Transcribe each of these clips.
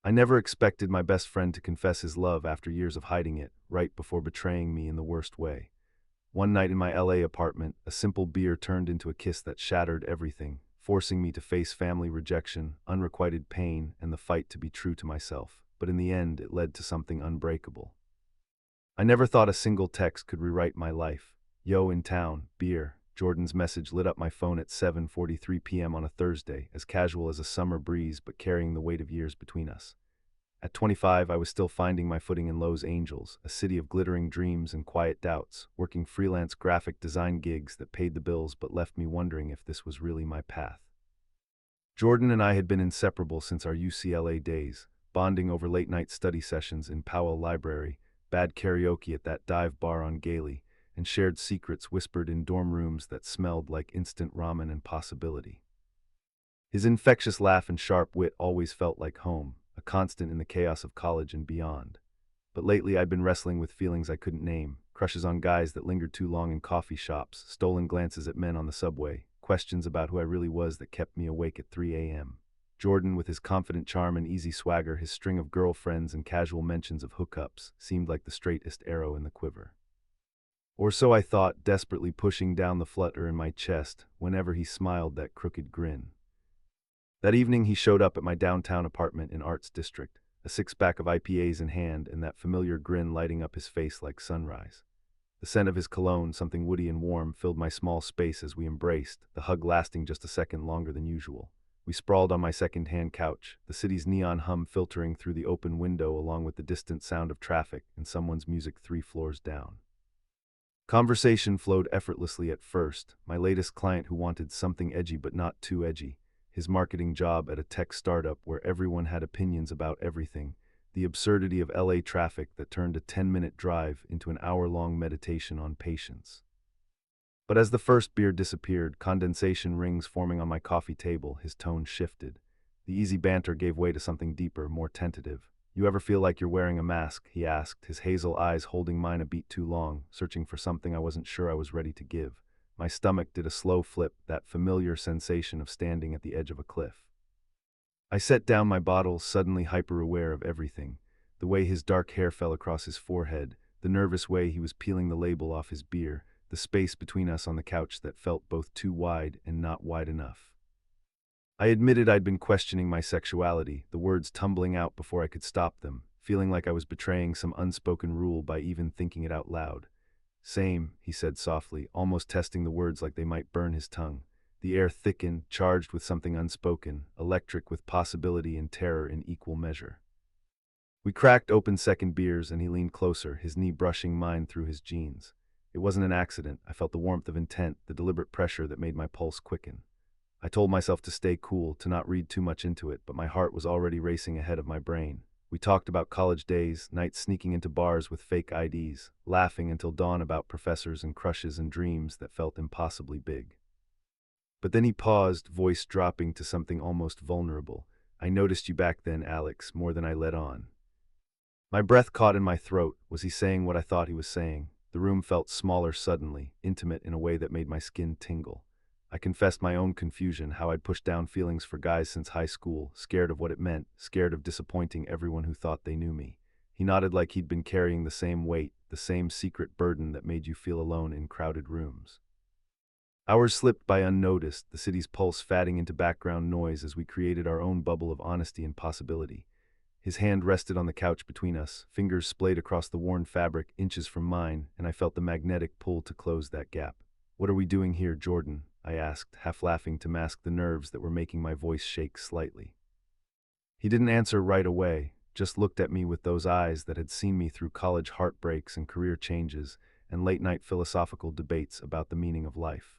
I never expected my best friend to confess his love after years of hiding it, right before betraying me in the worst way. One night in my LA apartment, a simple beer turned into a kiss that shattered everything, forcing me to face family rejection, unrequited pain, and the fight to be true to myself. But in the end, it led to something unbreakable. I never thought a single text could rewrite my life. Yo, in town, beer. Jordan's message lit up my phone at 7:43 p.m. on a Thursday, as casual as a summer breeze but carrying the weight of years between us. At 25, I was still finding my footing in Los Angeles, a city of glittering dreams and quiet doubts, working freelance graphic design gigs that paid the bills but left me wondering if this was really my path. Jordan and I had been inseparable since our UCLA days, bonding over late-night study sessions in Powell Library, bad karaoke at that dive bar on Gailey, and shared secrets whispered in dorm rooms that smelled like instant ramen and possibility. His infectious laugh and sharp wit always felt like home, a constant in the chaos of college and beyond. But lately I'd been wrestling with feelings I couldn't name, crushes on guys that lingered too long in coffee shops, stolen glances at men on the subway, questions about who I really was that kept me awake at 3 a.m. Jordan, with his confident charm and easy swagger, his string of girlfriends and casual mentions of hookups, seemed like the straightest arrow in the quiver. Or so I thought, desperately pushing down the flutter in my chest whenever he smiled that crooked grin. That evening he showed up at my downtown apartment in Arts District, a six-pack of IPAs in hand and that familiar grin lighting up his face like sunrise. The scent of his cologne, something woody and warm, filled my small space as we embraced, the hug lasting just a second longer than usual. We sprawled on my second-hand couch, the city's neon hum filtering through the open window along with the distant sound of traffic and someone's music 3 floors down. Conversation flowed effortlessly at first, my latest client who wanted something edgy but not too edgy, his marketing job at a tech startup where everyone had opinions about everything, the absurdity of LA traffic that turned a 10-minute drive into an hour-long meditation on patience. But as the first beer disappeared, condensation rings forming on my coffee table, his tone shifted. The easy banter gave way to something deeper, more tentative. "You ever feel like you're wearing a mask?" he asked, his hazel eyes holding mine a beat too long, searching for something I wasn't sure I was ready to give. My stomach did a slow flip, that familiar sensation of standing at the edge of a cliff. I set down my bottle, suddenly hyper-aware of everything. The way his dark hair fell across his forehead, the nervous way he was peeling the label off his beer, the space between us on the couch that felt both too wide and not wide enough. I admitted I'd been questioning my sexuality, the words tumbling out before I could stop them, feeling like I was betraying some unspoken rule by even thinking it out loud. "Same," he said softly, almost testing the words like they might burn his tongue. The air thickened, charged with something unspoken, electric with possibility and terror in equal measure. We cracked open second beers and he leaned closer, his knee brushing mine through his jeans. It wasn't an accident. I felt the warmth of intent, the deliberate pressure that made my pulse quicken. I told myself to stay cool, to not read too much into it, but my heart was already racing ahead of my brain. We talked about college days, nights sneaking into bars with fake IDs, laughing until dawn about professors and crushes and dreams that felt impossibly big. But then he paused, voice dropping to something almost vulnerable. "I noticed you back then, Alex, more than I let on." My breath caught in my throat. Was he saying what I thought he was saying? The room felt smaller suddenly, intimate in a way that made my skin tingle. I confessed my own confusion, how I'd pushed down feelings for guys since high school, scared of what it meant, scared of disappointing everyone who thought they knew me. He nodded like he'd been carrying the same weight, the same secret burden that made you feel alone in crowded rooms. Hours slipped by unnoticed, the city's pulse fading into background noise as we created our own bubble of honesty and possibility. His hand rested on the couch between us, fingers splayed across the worn fabric inches from mine, and I felt the magnetic pull to close that gap. "What are we doing here, Jordan?" I asked, half laughing to mask the nerves that were making my voice shake slightly. He didn't answer right away, just looked at me with those eyes that had seen me through college heartbreaks and career changes and late-night philosophical debates about the meaning of life.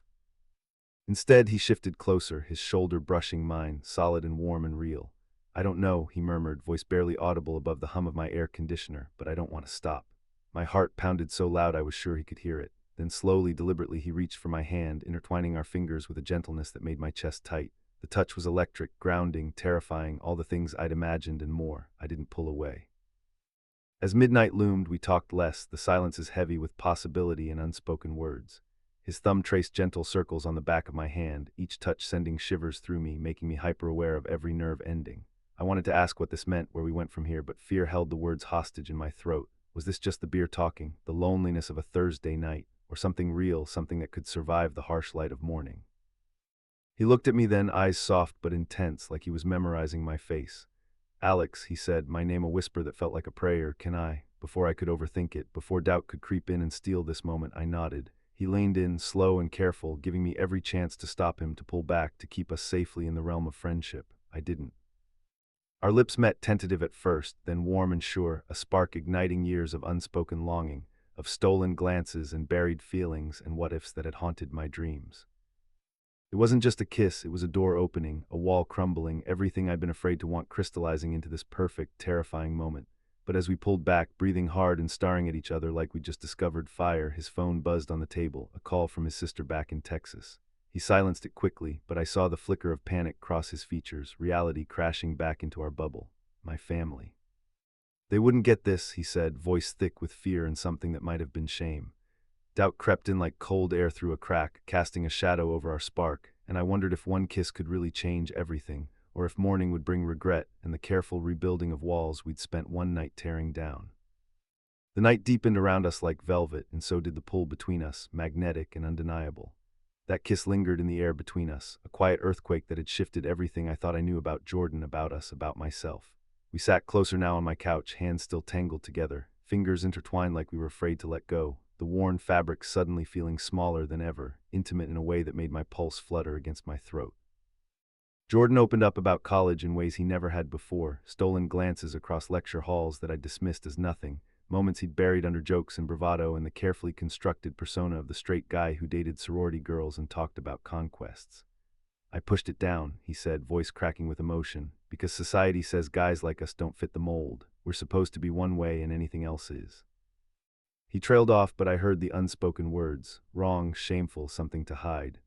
Instead, he shifted closer, his shoulder brushing mine, solid and warm and real. "I don't know," he murmured, voice barely audible above the hum of my air conditioner, "but I don't want to stop." My heart pounded so loud I was sure he could hear it. Then slowly, deliberately, he reached for my hand, intertwining our fingers with a gentleness that made my chest tight. The touch was electric, grounding, terrifying, all the things I'd imagined and more. I didn't pull away. As midnight loomed, we talked less, the silences heavy with possibility and unspoken words. His thumb traced gentle circles on the back of my hand, each touch sending shivers through me, making me hyper-aware of every nerve ending. I wanted to ask what this meant, where we went from here, but fear held the words hostage in my throat. Was this just the beer talking, the loneliness of a Thursday night, or something real, something that could survive the harsh light of morning? He looked at me then, eyes soft but intense, like he was memorizing my face. "Alex," he said, my name a whisper that felt like a prayer. "Can I?" Before I could overthink it, before doubt could creep in and steal this moment, I nodded. He leaned in, slow and careful, giving me every chance to stop him, to pull back, to keep us safely in the realm of friendship. I didn't. Our lips met, tentative at first, then warm and sure, a spark igniting years of unspoken longing, of stolen glances and buried feelings and what-ifs that had haunted my dreams. It wasn't just a kiss, it was a door opening, a wall crumbling, everything I'd been afraid to want crystallizing into this perfect, terrifying moment. But as we pulled back, breathing hard and staring at each other like we'd just discovered fire, his phone buzzed on the table, a call from his sister back in Texas. He silenced it quickly, but I saw the flicker of panic cross his features, reality crashing back into our bubble. My family. "They wouldn't get this," he said, voice thick with fear and something that might have been shame. Doubt crept in like cold air through a crack, casting a shadow over our spark, and I wondered if one kiss could really change everything, or if morning would bring regret and the careful rebuilding of walls we'd spent one night tearing down. The night deepened around us like velvet, and so did the pull between us, magnetic and undeniable. That kiss lingered in the air between us, a quiet earthquake that had shifted everything I thought I knew about Jordan, about us, about myself. We sat closer now on my couch, hands still tangled together, fingers intertwined like we were afraid to let go, the worn fabric suddenly feeling smaller than ever, intimate in a way that made my pulse flutter against my throat. Jordan opened up about college in ways he never had before, stolen glances across lecture halls that I dismissed as nothing, moments he'd buried under jokes and bravado, and the carefully constructed persona of the straight guy who dated sorority girls and talked about conquests. "I pushed it down," he said, voice cracking with emotion, "because society says guys like us don't fit the mold. We're supposed to be one way and anything else is." He trailed off, but I heard the unspoken words, wrong, shameful, something to hide.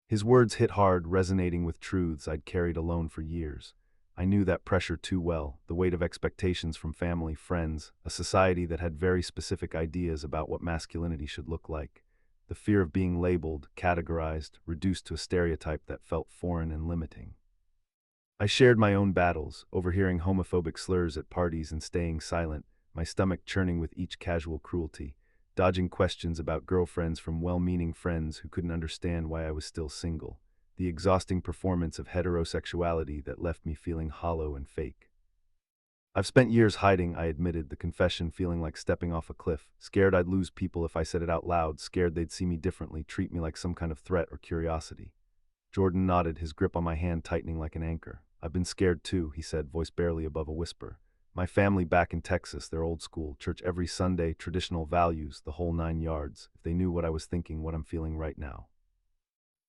His words hit hard, resonating with truths I'd carried alone for years. I knew that pressure too well, the weight of expectations from family, friends, a society that had very specific ideas about what masculinity should look like. The fear of being labeled, categorized, reduced to a stereotype that felt foreign and limiting. I shared my own battles, overhearing homophobic slurs at parties and staying silent, my stomach churning with each casual cruelty, dodging questions about girlfriends from well-meaning friends who couldn't understand why I was still single, the exhausting performance of heterosexuality that left me feeling hollow and fake. "I've spent years hiding," I admitted, the confession feeling like stepping off a cliff, scared I'd lose people if I said it out loud, scared they'd see me differently, treat me like some kind of threat or curiosity. Jordan nodded, his grip on my hand tightening like an anchor. "I've been scared too," he said, voice barely above a whisper. "My family back in Texas, they're old school, church every Sunday, traditional values, the whole 9 yards. If they knew what I was thinking, what I'm feeling right now."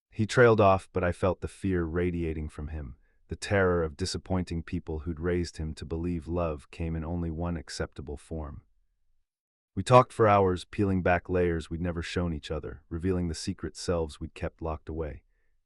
He trailed off, but I felt the fear radiating from him, the terror of disappointing people who'd raised him to believe love came in only one acceptable form. We talked for hours, peeling back layers we'd never shown each other, revealing the secret selves we'd kept locked away.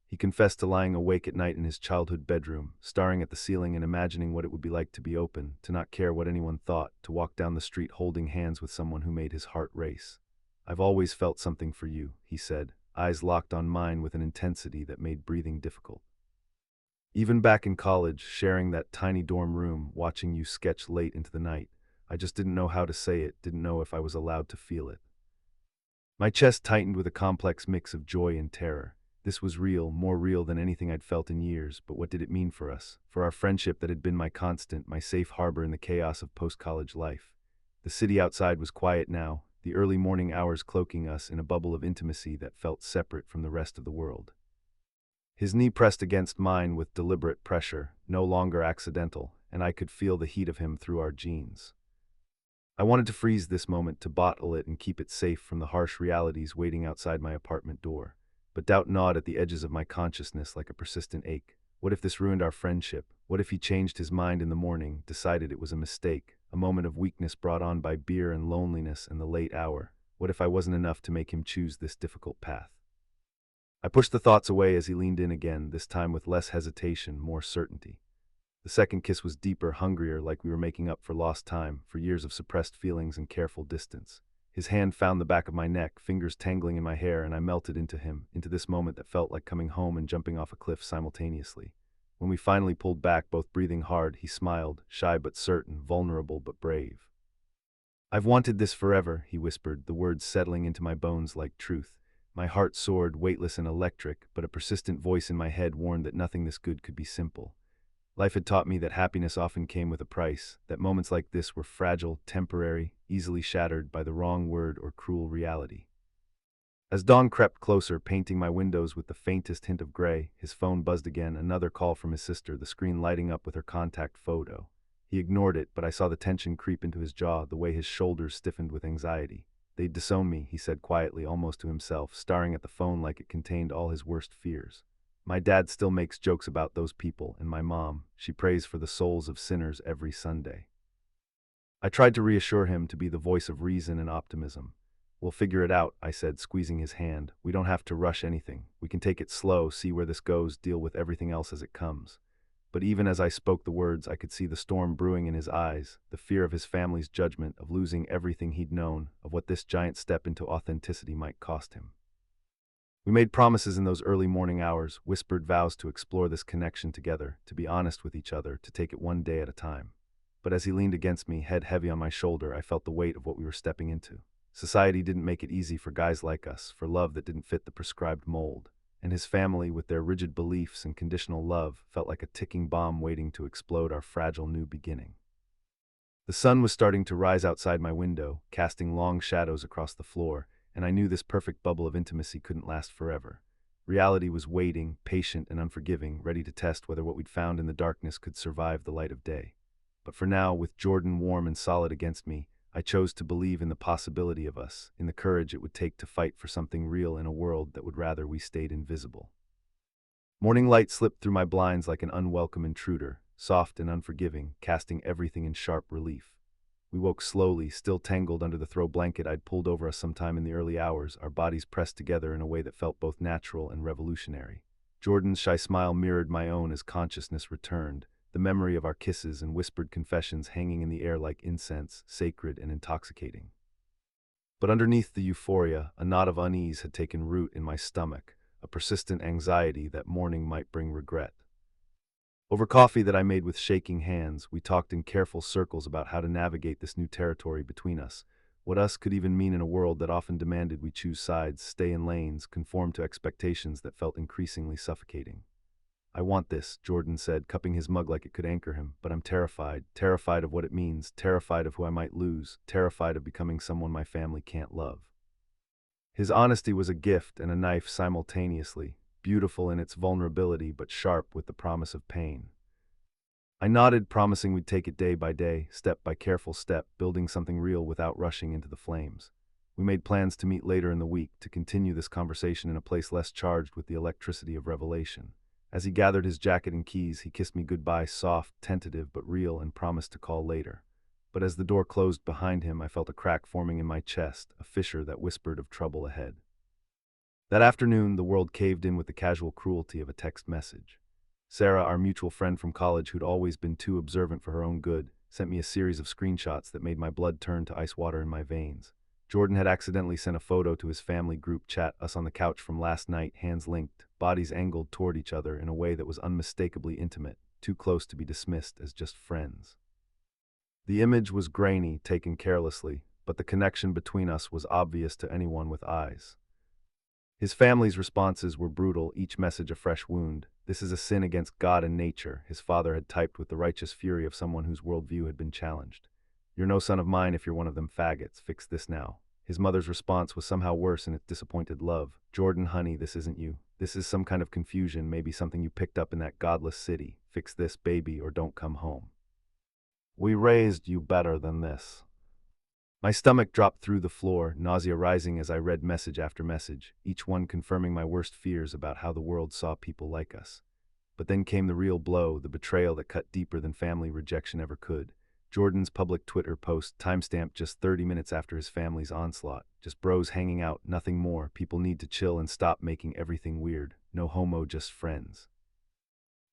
He confessed to lying awake at night in his childhood bedroom, staring at the ceiling and imagining what it would be like to be open, to not care what anyone thought, to walk down the street holding hands with someone who made his heart race. "I've always felt something for you," he said, eyes locked on mine with an intensity that made breathing difficult. "Even back in college, sharing that tiny dorm room, watching you sketch late into the night, I just didn't know how to say it, didn't know if I was allowed to feel it." My chest tightened with a complex mix of joy and terror. This was real, more real than anything I'd felt in years, but what did it mean for us? For our friendship that had been my constant, my safe harbor in the chaos of post-college life. The city outside was quiet now, the early morning hours cloaking us in a bubble of intimacy that felt separate from the rest of the world. His knee pressed against mine with deliberate pressure, no longer accidental, and I could feel the heat of him through our jeans. I wanted to freeze this moment, to bottle it and keep it safe from the harsh realities waiting outside my apartment door. But doubt gnawed at the edges of my consciousness like a persistent ache. What if this ruined our friendship? What if he changed his mind in the morning, decided it was a mistake, a moment of weakness brought on by beer and loneliness and the late hour? What if I wasn't enough to make him choose this difficult path? I pushed the thoughts away as he leaned in again, this time with less hesitation, more certainty. The second kiss was deeper, hungrier, like we were making up for lost time, for years of suppressed feelings and careful distance. His hand found the back of my neck, fingers tangling in my hair, and I melted into him, into this moment that felt like coming home and jumping off a cliff simultaneously. When we finally pulled back, both breathing hard, he smiled, shy but certain, vulnerable but brave. "I've wanted this forever," he whispered, the words settling into my bones like truth. My heart soared, weightless and electric, but a persistent voice in my head warned that nothing this good could be simple. Life had taught me that happiness often came with a price, that moments like this were fragile, temporary, easily shattered by the wrong word or cruel reality. As dawn crept closer, painting my windows with the faintest hint of gray, his phone buzzed again, another call from his sister, the screen lighting up with her contact photo. He ignored it, but I saw the tension creep into his jaw, the way his shoulders stiffened with anxiety. "They'd disown me," he said quietly, almost to himself, staring at the phone like it contained all his worst fears. "My dad still makes jokes about those people, and my mom, she prays for the souls of sinners every Sunday." I tried to reassure him, to be the voice of reason and optimism. "We'll figure it out," I said, squeezing his hand. "We don't have to rush anything. We can take it slow, see where this goes, deal with everything else as it comes." But even as I spoke the words, I could see the storm brewing in his eyes, the fear of his family's judgment, of losing everything he'd known, of what this giant step into authenticity might cost him. We made promises in those early morning hours, whispered vows to explore this connection together, to be honest with each other, to take it one day at a time. But as he leaned against me, head heavy on my shoulder, I felt the weight of what we were stepping into. Society didn't make it easy for guys like us, for love that didn't fit the prescribed mold. And his family, with their rigid beliefs and conditional love, felt like a ticking bomb waiting to explode our fragile new beginning. The sun was starting to rise outside my window, casting long shadows across the floor, and I knew this perfect bubble of intimacy couldn't last forever. Reality was waiting, patient and unforgiving, ready to test whether what we'd found in the darkness could survive the light of day. But for now, with Jordan warm and solid against me, I chose to believe in the possibility of us, in the courage it would take to fight for something real in a world that would rather we stayed invisible. Morning light slipped through my blinds like an unwelcome intruder, soft and unforgiving, casting everything in sharp relief. We woke slowly, still tangled under the throw blanket I'd pulled over us sometime in the early hours, our bodies pressed together in a way that felt both natural and revolutionary. Jordan's shy smile mirrored my own as consciousness returned, the memory of our kisses and whispered confessions hanging in the air like incense, sacred and intoxicating. But underneath the euphoria, a knot of unease had taken root in my stomach, a persistent anxiety that morning might bring regret. Over coffee that I made with shaking hands, we talked in careful circles about how to navigate this new territory between us, what us could even mean in a world that often demanded we choose sides, stay in lanes, conform to expectations that felt increasingly suffocating. "I want this," Jordan said, cupping his mug like it could anchor him, "but I'm terrified of what it means, terrified of who I might lose, terrified of becoming someone my family can't love." His honesty was a gift and a knife simultaneously, beautiful in its vulnerability but sharp with the promise of pain. I nodded, promising we'd take it day by day, step by careful step, building something real without rushing into the flames. We made plans to meet later in the week, to continue this conversation in a place less charged with the electricity of revelation. As he gathered his jacket and keys, he kissed me goodbye, soft, tentative but real, and promised to call later. But as the door closed behind him, I felt a crack forming in my chest, a fissure that whispered of trouble ahead. That afternoon, the world caved in with the casual cruelty of a text message. Sarah, our mutual friend from college who'd always been too observant for her own good, sent me a series of screenshots that made my blood turn to ice water in my veins. Jordan had accidentally sent a photo to his family group chat, us on the couch from last night, hands linked, bodies angled toward each other in a way that was unmistakably intimate, too close to be dismissed as just friends. The image was grainy, taken carelessly, but the connection between us was obvious to anyone with eyes. His family's responses were brutal, each message a fresh wound. "This is a sin against God and nature," his father had typed with the righteous fury of someone whose worldview had been challenged. "You're no son of mine if you're one of them faggots. Fix this now." His mother's response was somehow worse in its disappointed love. "Jordan, honey, this isn't you. This is some kind of confusion, maybe something you picked up in that godless city. Fix this, baby, or don't come home. We raised you better than this." My stomach dropped through the floor, nausea rising as I read message after message, each one confirming my worst fears about how the world saw people like us. But then came the real blow, the betrayal that cut deeper than family rejection ever could. Jordan's public Twitter post, timestamped just 30 minutes after his family's onslaught. "Just bros hanging out, nothing more. People need to chill and stop making everything weird. No homo, just friends."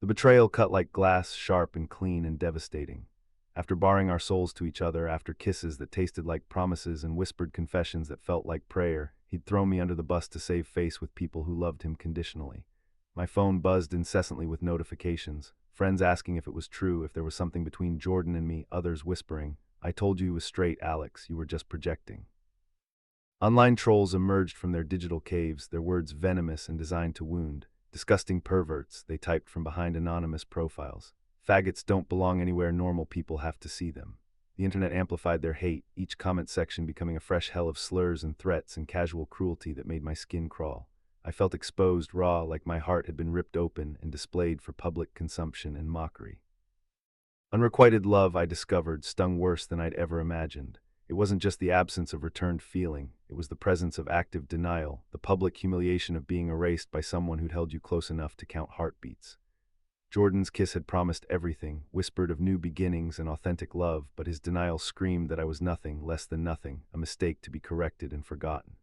The betrayal cut like glass, sharp and clean and devastating. After baring our souls to each other, after kisses that tasted like promises and whispered confessions that felt like prayer, he'd thrown me under the bus to save face with people who loved him conditionally. My phone buzzed incessantly with notifications, friends asking if it was true, if there was something between Jordan and me, others whispering, "I told you he was straight, Alex, you were just projecting." Online trolls emerged from their digital caves, their words venomous and designed to wound. Disgusting perverts, they typed from behind anonymous profiles. Faggots don't belong anywhere, normal people have to see them. The internet amplified their hate, each comment section becoming a fresh hell of slurs and threats and casual cruelty that made my skin crawl. I felt exposed, raw, like my heart had been ripped open and displayed for public consumption and mockery. Unrequited love, I discovered, stung worse than I'd ever imagined. It wasn't just the absence of returned feeling, it was the presence of active denial, the public humiliation of being erased by someone who'd held you close enough to count heartbeats. Jordan's kiss had promised everything, whispered of new beginnings and authentic love, but his denial screamed that I was nothing, less than nothing, a mistake to be corrected and forgotten.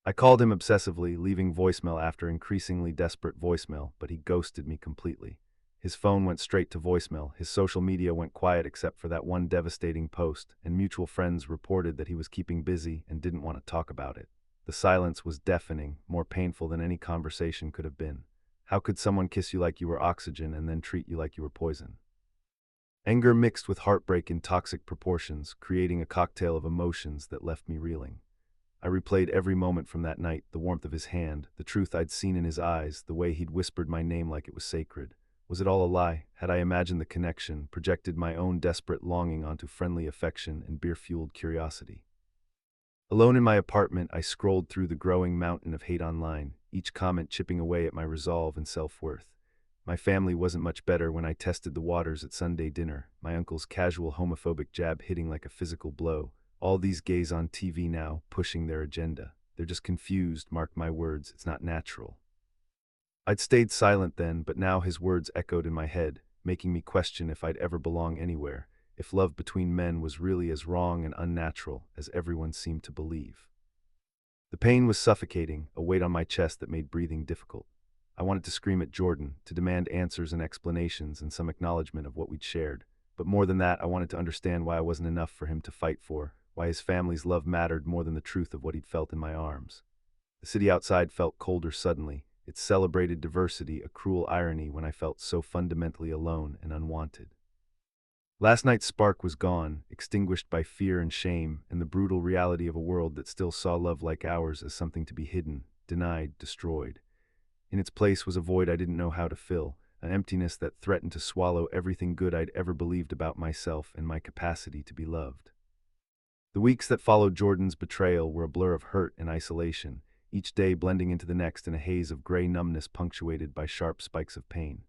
I called him obsessively, leaving voicemail after increasingly desperate voicemail, but he ghosted me completely. His phone went straight to voicemail, his social media went quiet except for that one devastating post, and mutual friends reported that he was keeping busy and didn't want to talk about it. The silence was deafening, more painful than any conversation could have been. How could someone kiss you like you were oxygen and then treat you like you were poison? Anger mixed with heartbreak in toxic proportions, creating a cocktail of emotions that left me reeling. I replayed every moment from that night, the warmth of his hand, the truth I'd seen in his eyes, the way he'd whispered my name like it was sacred. Was it all a lie? Had I imagined the connection, projected my own desperate longing onto friendly affection and beer-fueled curiosity? Alone in my apartment, I scrolled through the growing mountain of hate online, each comment chipping away at my resolve and self-worth. My family wasn't much better when I tested the waters at Sunday dinner, my uncle's casual homophobic jab hitting like a physical blow. All these gays on TV now, pushing their agenda. They're just confused, mark my words, it's not natural. I'd stayed silent then, but now his words echoed in my head, making me question if I'd ever belong anywhere, if love between men was really as wrong and unnatural as everyone seemed to believe. The pain was suffocating, a weight on my chest that made breathing difficult. I wanted to scream at Jordan, to demand answers and explanations and some acknowledgement of what we'd shared. But more than that, I wanted to understand why I wasn't enough for him to fight for, why his family's love mattered more than the truth of what he'd felt in my arms. The city outside felt colder suddenly. It celebrated diversity, a cruel irony when I felt so fundamentally alone and unwanted. Last night's spark was gone, extinguished by fear and shame, and the brutal reality of a world that still saw love like ours as something to be hidden, denied, destroyed. In its place was a void I didn't know how to fill, an emptiness that threatened to swallow everything good I'd ever believed about myself and my capacity to be loved. The weeks that followed Jordan's betrayal were a blur of hurt and isolation, each day blending into the next in a haze of gray numbness punctuated by sharp spikes of pain.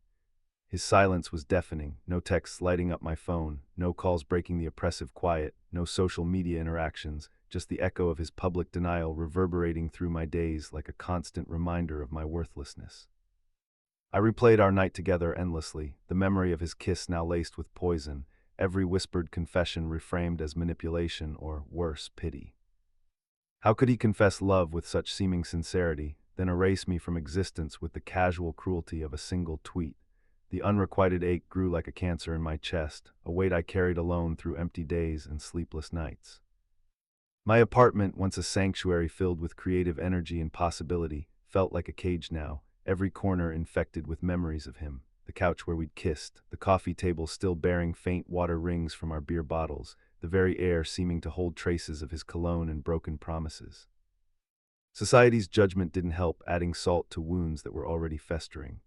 His silence was deafening, no texts lighting up my phone, no calls breaking the oppressive quiet, no social media interactions, just the echo of his public denial reverberating through my days like a constant reminder of my worthlessness. I replayed our night together endlessly, the memory of his kiss now laced with poison, every whispered confession reframed as manipulation or, worse, pity. How could he confess love with such seeming sincerity, then erase me from existence with the casual cruelty of a single tweet? The unrequited ache grew like a cancer in my chest, a weight I carried alone through empty days and sleepless nights. My apartment, once a sanctuary filled with creative energy and possibility, felt like a cage now, every corner infected with memories of him. The couch where we'd kissed, the coffee table still bearing faint water rings from our beer bottles, the very air seeming to hold traces of his cologne and broken promises. Society's judgment didn't help, adding salt to wounds that were already festering.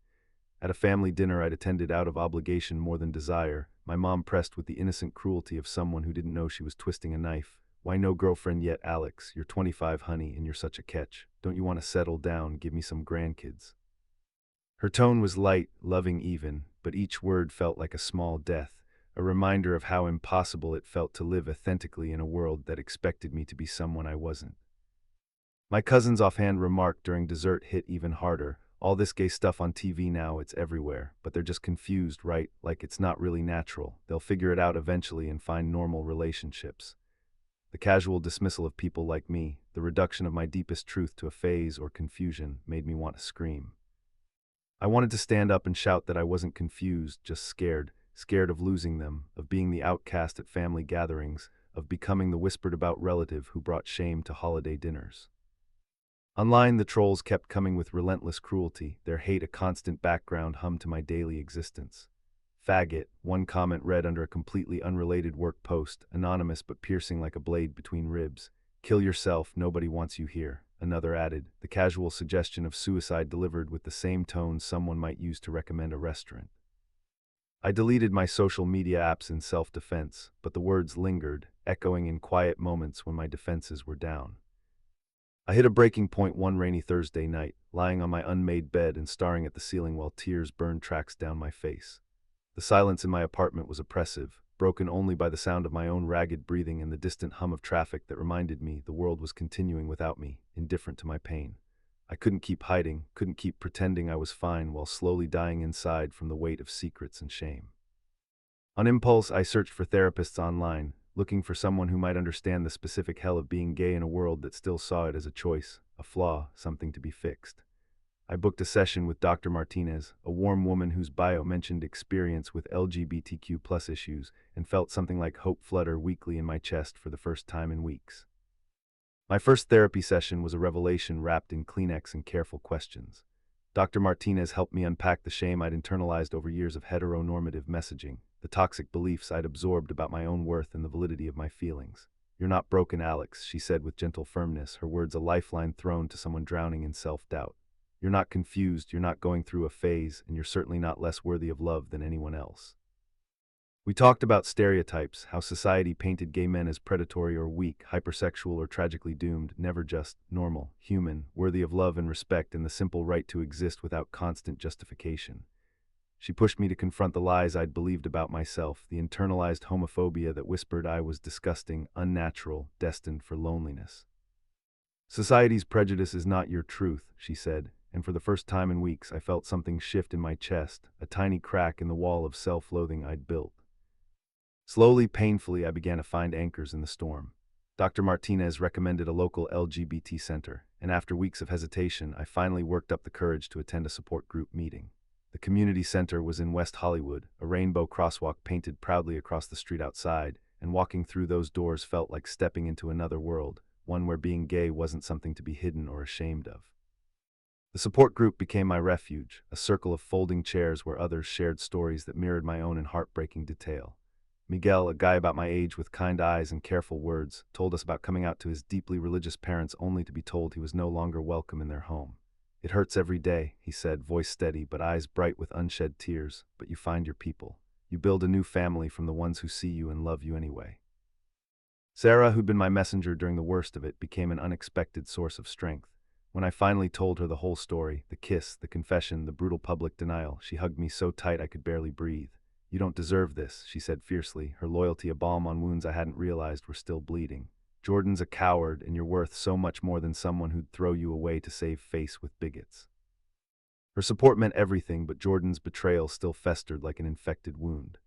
At a family dinner I'd attended out of obligation more than desire, my mom pressed with the innocent cruelty of someone who didn't know she was twisting a knife. "Why no girlfriend yet, Alex? You're 25, honey, and you're such a catch. Don't you want to settle down, give me some grandkids?" Her tone was light, loving even, but each word felt like a small death, a reminder of how impossible it felt to live authentically in a world that expected me to be someone I wasn't. My cousin's offhand remark during dessert hit even harder. "All this gay stuff on TV now, it's everywhere, but they're just confused, right? Like it's not really natural. They'll figure it out eventually and find normal relationships." The casual dismissal of people like me, the reduction of my deepest truth to a phase or confusion, made me want to scream. I wanted to stand up and shout that I wasn't confused, just scared, scared of losing them, of being the outcast at family gatherings, of becoming the whispered about relative who brought shame to holiday dinners. Online, the trolls kept coming with relentless cruelty, their hate a constant background hum to my daily existence. Faggot, one comment read under a completely unrelated work post, anonymous but piercing like a blade between ribs. Kill yourself, nobody wants you here. Another added, the casual suggestion of suicide delivered with the same tone someone might use to recommend a restaurant. I deleted my social media apps in self-defense, but the words lingered, echoing in quiet moments when my defenses were down. I hit a breaking point one rainy Thursday night, lying on my unmade bed and staring at the ceiling while tears burned tracks down my face. The silence in my apartment was oppressive, broken only by the sound of my own ragged breathing and the distant hum of traffic that reminded me the world was continuing without me, indifferent to my pain. I couldn't keep hiding, couldn't keep pretending I was fine while slowly dying inside from the weight of secrets and shame. On impulse, I searched for therapists online, looking for someone who might understand the specific hell of being gay in a world that still saw it as a choice, a flaw, something to be fixed. I booked a session with Dr. Martinez, a warm woman whose bio mentioned experience with LGBTQ+ issues, and felt something like hope flutter weakly in my chest for the first time in weeks. My first therapy session was a revelation wrapped in Kleenex and careful questions. Dr. Martinez helped me unpack the shame I'd internalized over years of heteronormative messaging, the toxic beliefs I'd absorbed about my own worth and the validity of my feelings. "You're not broken, Alex," she said with gentle firmness, her words a lifeline thrown to someone drowning in self-doubt. "You're not confused, you're not going through a phase, and you're certainly not less worthy of love than anyone else." We talked about stereotypes, how society painted gay men as predatory or weak, hypersexual or tragically doomed, never just normal, human, worthy of love and respect and the simple right to exist without constant justification. She pushed me to confront the lies I'd believed about myself, the internalized homophobia that whispered I was disgusting, unnatural, destined for loneliness. "Society's prejudice is not your truth," she said, and for the first time in weeks I felt something shift in my chest, a tiny crack in the wall of self-loathing I'd built. Slowly, painfully, I began to find anchors in the storm. Dr. Martinez recommended a local LGBT center, and after weeks of hesitation, I finally worked up the courage to attend a support group meeting. The community center was in West Hollywood, a rainbow crosswalk painted proudly across the street outside, and walking through those doors felt like stepping into another world, one where being gay wasn't something to be hidden or ashamed of. The support group became my refuge, a circle of folding chairs where others shared stories that mirrored my own in heartbreaking detail. Miguel, a guy about my age with kind eyes and careful words, told us about coming out to his deeply religious parents only to be told he was no longer welcome in their home. "It hurts every day," he said, voice steady but eyes bright with unshed tears, "but you find your people. You build a new family from the ones who see you and love you anyway." Sarah, who'd been my messenger during the worst of it, became an unexpected source of strength. When I finally told her the whole story, the kiss, the confession, the brutal public denial, she hugged me so tight I could barely breathe. "You don't deserve this," she said fiercely, her loyalty a balm on wounds I hadn't realized were still bleeding. "Jordan's a coward, and you're worth so much more than someone who'd throw you away to save face with bigots." Her support meant everything, but Jordan's betrayal still festered like an infected wound.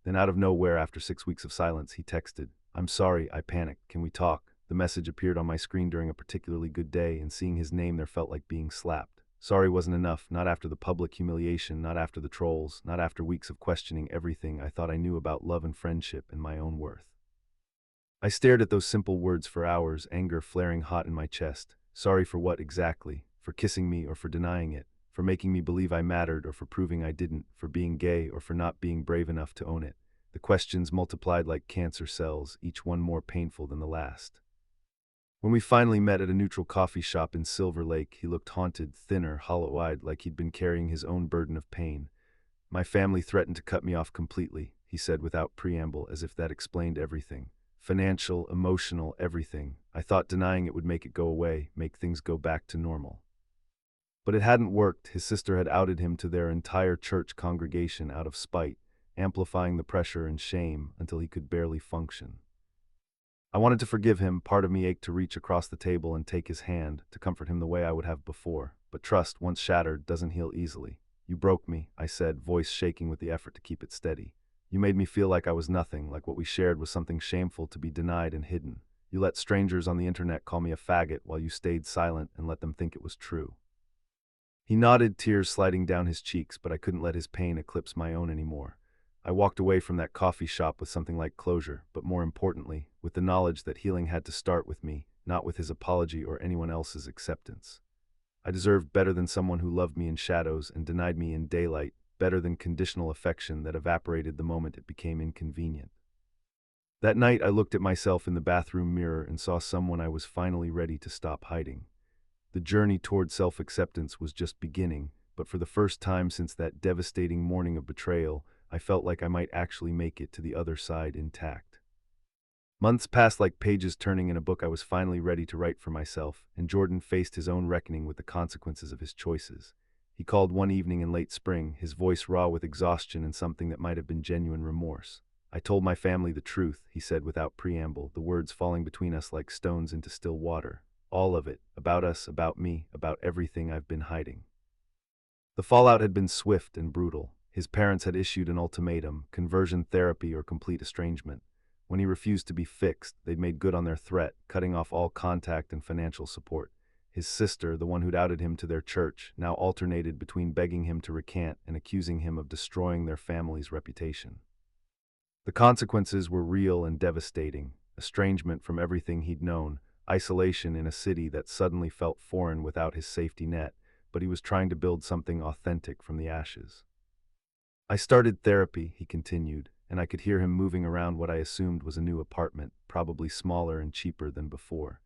Then out of nowhere, after 6 weeks of silence, he texted, "I'm sorry," I panicked. "Can we talk?" The message appeared on my screen during a particularly good day, and seeing his name there felt like being slapped. Sorry wasn't enough, not after the public humiliation, not after the trolls, not after weeks of questioning everything I thought I knew about love and friendship and my own worth. I stared at those simple words for hours, anger flaring hot in my chest. Sorry for what exactly? For kissing me or for denying it? For making me believe I mattered or for proving I didn't? For being gay or for not being brave enough to own it? The questions multiplied like cancer cells, each one more painful than the last. When we finally met at a neutral coffee shop in Silver Lake, he looked haunted, thinner, hollow-eyed, like he'd been carrying his own burden of pain. "My family threatened to cut me off completely," he said without preamble, as if that explained everything. "Financial, emotional, everything. I thought denying it would make it go away, make things go back to normal." But it hadn't worked. His sister had outed him to their entire church congregation out of spite, amplifying the pressure and shame until he could barely function. I wanted to forgive him, part of me ached to reach across the table and take his hand, to comfort him the way I would have before. But trust, once shattered, doesn't heal easily. "You broke me," I said, voice shaking with the effort to keep it steady. "You made me feel like I was nothing, like what we shared was something shameful to be denied and hidden. You let strangers on the internet call me a faggot while you stayed silent and let them think it was true." He nodded, tears sliding down his cheeks, but I couldn't let his pain eclipse my own anymore. I walked away from that coffee shop with something like closure, but more importantly, with the knowledge that healing had to start with me, not with his apology or anyone else's acceptance. I deserved better than someone who loved me in shadows and denied me in daylight, better than conditional affection that evaporated the moment it became inconvenient. That night I looked at myself in the bathroom mirror and saw someone I was finally ready to stop hiding. The journey toward self-acceptance was just beginning, but for the first time since that devastating morning of betrayal, I felt like I might actually make it to the other side intact. Months passed like pages turning in a book I was finally ready to write for myself, and Jordan faced his own reckoning with the consequences of his choices. He called one evening in late spring, his voice raw with exhaustion and something that might have been genuine remorse. "I told my family the truth," he said without preamble, the words falling between us like stones into still water. "All of it, about us, about me, about everything I've been hiding." The fallout had been swift and brutal. His parents had issued an ultimatum: conversion therapy or complete estrangement. When he refused to be fixed, they'd made good on their threat, cutting off all contact and financial support. His sister, the one who'd outed him to their church, now alternated between begging him to recant and accusing him of destroying their family's reputation. The consequences were real and devastating: estrangement from everything he'd known, isolation in a city that suddenly felt foreign without his safety net, but he was trying to build something authentic from the ashes. "I started therapy," he continued, and I could hear him moving around what I assumed was a new apartment, probably smaller and cheaper than before.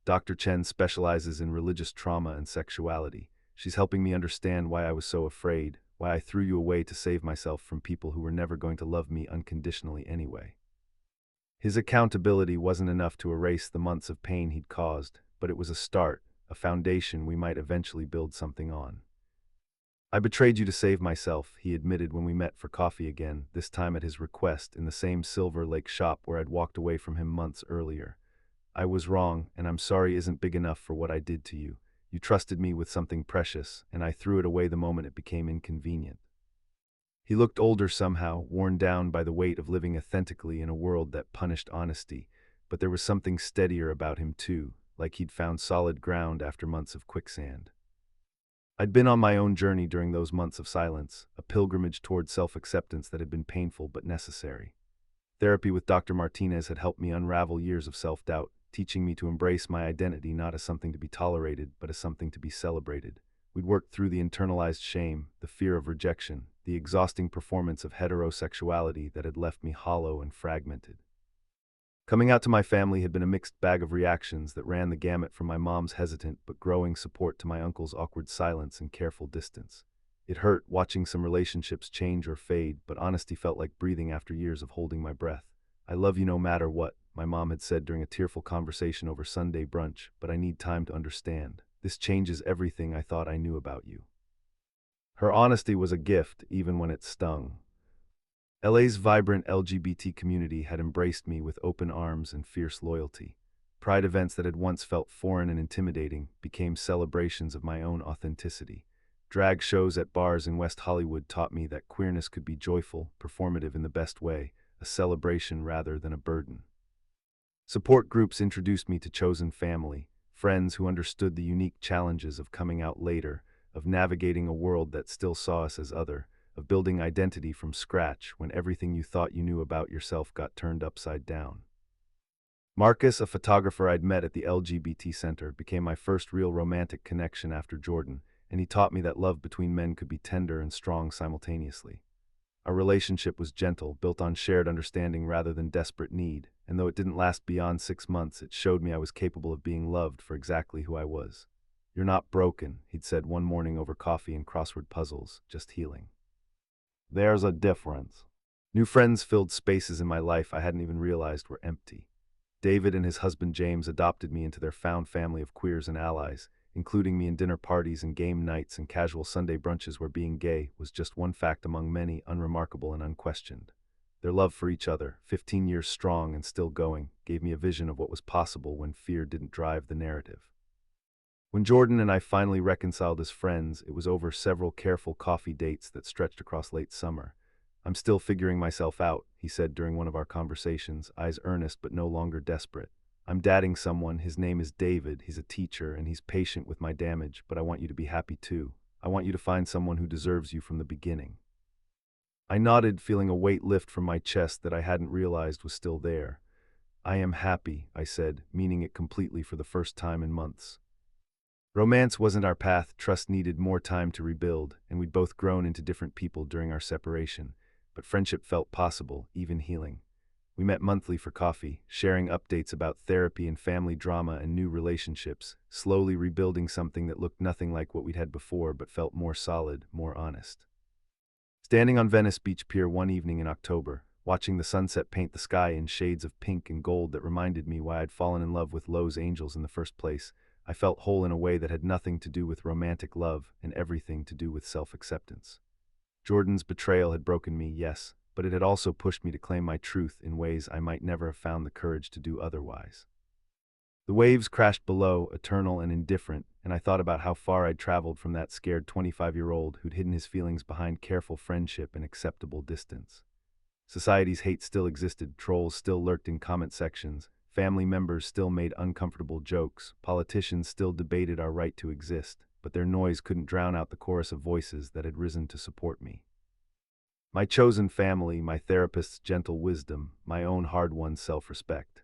"Dr. Chen specializes in religious trauma and sexuality. She's helping me understand why I was so afraid, why I threw you away to save myself from people who were never going to love me unconditionally anyway." His accountability wasn't enough to erase the months of pain he'd caused, but it was a start, a foundation we might eventually build something on. "I betrayed you to save myself," he admitted when we met for coffee again, this time at his request, in the same Silver Lake shop where I'd walked away from him months earlier. "I was wrong, and I'm sorry isn't big enough for what I did to you. You trusted me with something precious, and I threw it away the moment it became inconvenient." He looked older somehow, worn down by the weight of living authentically in a world that punished honesty, but there was something steadier about him too, like he'd found solid ground after months of quicksand. I'd been on my own journey during those months of silence, a pilgrimage toward self-acceptance that had been painful but necessary. Therapy with Dr. Martinez had helped me unravel years of self-doubt, teaching me to embrace my identity not as something to be tolerated, but as something to be celebrated. We'd worked through the internalized shame, the fear of rejection, the exhausting performance of heterosexuality that had left me hollow and fragmented. Coming out to my family had been a mixed bag of reactions that ran the gamut from my mom's hesitant but growing support to my uncle's awkward silence and careful distance. It hurt watching some relationships change or fade, but honesty felt like breathing after years of holding my breath. "I love you no matter what," my mom had said during a tearful conversation over Sunday brunch, "but I need time to understand. This changes everything I thought I knew about you." Her honesty was a gift, even when it stung. LA's vibrant LGBT community had embraced me with open arms and fierce loyalty. Pride events that had once felt foreign and intimidating became celebrations of my own authenticity. Drag shows at bars in West Hollywood taught me that queerness could be joyful, performative in the best way, a celebration rather than a burden. Support groups introduced me to chosen family, friends who understood the unique challenges of coming out later, of navigating a world that still saw us as other, of building identity from scratch when everything you thought you knew about yourself got turned upside down. Marcus, a photographer I'd met at the LGBT Center, became my first real romantic connection after Jordan, and he taught me that love between men could be tender and strong simultaneously. Our relationship was gentle, built on shared understanding rather than desperate need, and though it didn't last beyond 6 months, it showed me I was capable of being loved for exactly who I was. "You're not broken," he'd said one morning over coffee and crossword puzzles, "just healing." There's a difference. New friends filled spaces in my life I hadn't even realized were empty. David and his husband James adopted me into their found family of queers and allies, including me in dinner parties and game nights and casual Sunday brunches where being gay was just one fact among many, unremarkable and unquestioned. Their love for each other, 15 years strong and still going, gave me a vision of what was possible when fear didn't drive the narrative. When Jordan and I finally reconciled as friends, it was over several careful coffee dates that stretched across late summer. "I'm still figuring myself out," he said during one of our conversations, eyes earnest but no longer desperate. "I'm dating someone, his name is David, he's a teacher, and he's patient with my damage, but I want you to be happy too. I want you to find someone who deserves you from the beginning." I nodded, feeling a weight lift from my chest that I hadn't realized was still there. I am happy, I said, meaning it completely for the first time in months. Romance wasn't our path, trust needed more time to rebuild, and we'd both grown into different people during our separation. But friendship felt possible, even healing. We met monthly for coffee, sharing updates about therapy and family drama and new relationships, slowly rebuilding something that looked nothing like what we'd had before but felt more solid, more honest. Standing on Venice Beach Pier one evening in October, watching the sunset paint the sky in shades of pink and gold that reminded me why I'd fallen in love with Lowe's angels in the first place, I felt whole in a way that had nothing to do with romantic love and everything to do with self-acceptance. Jordan's betrayal had broken me, yes, but it had also pushed me to claim my truth in ways I might never have found the courage to do otherwise. The waves crashed below, eternal and indifferent, and I thought about how far I'd traveled from that scared 25-year-old who'd hidden his feelings behind careful friendship and acceptable distance. Society's hate still existed, trolls still lurked in comment sections, family members still made uncomfortable jokes, politicians still debated our right to exist, but their noise couldn't drown out the chorus of voices that had risen to support me. My chosen family, my therapist's gentle wisdom, my own hard-won self-respect.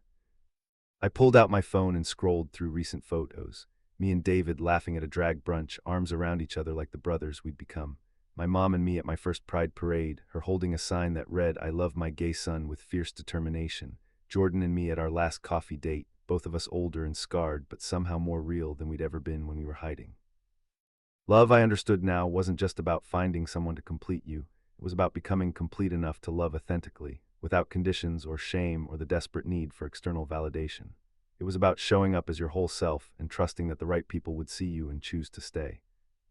I pulled out my phone and scrolled through recent photos. Me and David laughing at a drag brunch, arms around each other like the brothers we'd become. My mom and me at my first Pride parade, her holding a sign that read, "I love my gay son," with fierce determination. Jordan and me at our last coffee date, both of us older and scarred, but somehow more real than we'd ever been when we were hiding. Love, I understood now, wasn't just about finding someone to complete you. It was about becoming complete enough to love authentically, without conditions or shame or the desperate need for external validation. It was about showing up as your whole self and trusting that the right people would see you and choose to stay.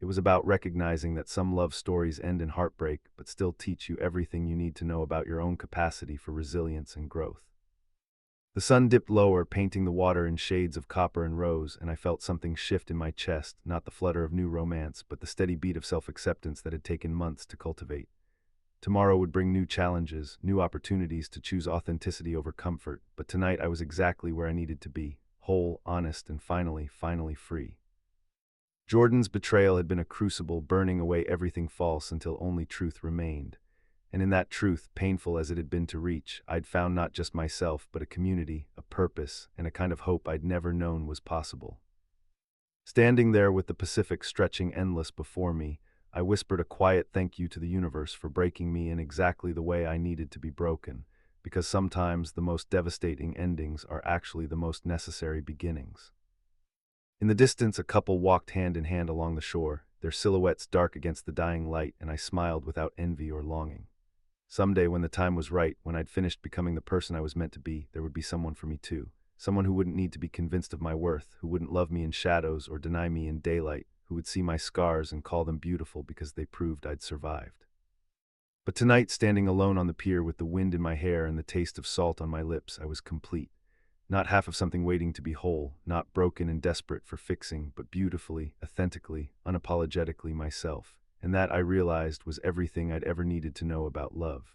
It was about recognizing that some love stories end in heartbreak but still teach you everything you need to know about your own capacity for resilience and growth. The sun dipped lower, painting the water in shades of copper and rose, and I felt something shift in my chest, not the flutter of new romance, but the steady beat of self-acceptance that had taken months to cultivate. Tomorrow would bring new challenges, new opportunities to choose authenticity over comfort, but tonight I was exactly where I needed to be, whole, honest, and finally free. Jordan's betrayal had been a crucible, burning away everything false until only truth remained. And in that truth, painful as it had been to reach, I'd found not just myself, but a community, a purpose, and a kind of hope I'd never known was possible. Standing there with the Pacific stretching endless before me, I whispered a quiet thank you to the universe for breaking me in exactly the way I needed to be broken, because sometimes the most devastating endings are actually the most necessary beginnings. In the distance, a couple walked hand in hand along the shore, their silhouettes dark against the dying light, and I smiled without envy or longing. Someday, when the time was right, when I'd finished becoming the person I was meant to be, there would be someone for me too. Someone who wouldn't need to be convinced of my worth, who wouldn't love me in shadows or deny me in daylight, who would see my scars and call them beautiful because they proved I'd survived. But tonight, standing alone on the pier with the wind in my hair and the taste of salt on my lips, I was complete. Not half of something waiting to be whole, not broken and desperate for fixing, but beautifully, authentically, unapologetically myself. And that, I realized, was everything I'd ever needed to know about love.